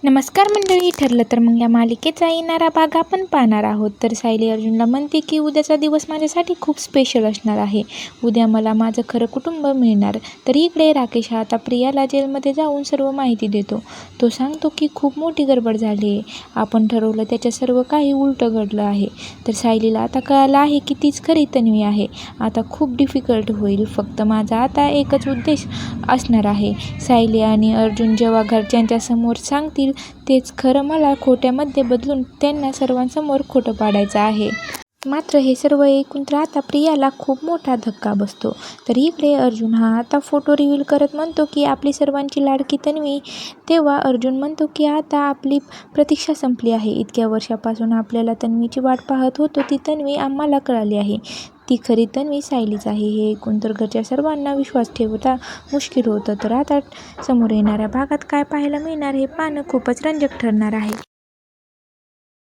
नमस्कार मंडळी. ठरलं तर मग या मालिकेचा येणारा भाग आपण पाहणार आहोत. तर सायली अर्जुनला म्हणते की उद्याचा दिवस माझ्यासाठी खूप स्पेशल असणार आहे. उद्या मला माझं खरं कुटुंब मिळणार. तर इकडे राकेश हा आता प्रियाला जेलमध्ये जाऊन सर्व माहिती देतो. तो सांगतो की खूप मोठी गडबड झाली आहे. आपण ठरवलं त्याच्या सर्व काही उलटं घडलं आहे. तर सायलीला आता कळालं आहे की तीच खरी तन्वी आहे. आता खूप डिफिकल्ट होईल. फक्त माझा आता एकच उद्देश असणार आहे. सायली आणि अर्जुन जेव्हा घरच्यांच्या समोर सांगतील तेच खरं मला खोट्यामध्ये बदलून त्यांना सर्वांसमोर खोटं पाडायचं आहे. मात्र हे सर्व ऐकून तर आता प्रियाला खूप मोठा धक्का बसतो. तर इकडे अर्जुन हा आता फोटो रिव्हील करत म्हणतो की आपली सर्वांची लाडकी तन्वी. तेव्हा अर्जुन म्हणतो की आता आपली प्रतीक्षा संपली आहे. इतक्या वर्षापासून आपल्याला तन्वीची वाट पाहत होतो ती तन्वी आम्हाला कळाली आहे. ती खरी तन्वी सायलीच आहे. हे ऐकून तर घरच्या सर्वांना विश्वास ठेवता मुश्किल होतं. तर आता समोर येणाऱ्या भागात काय पाहायला मिळणार हे पाहणं खूपच रंजक ठरणार आहे.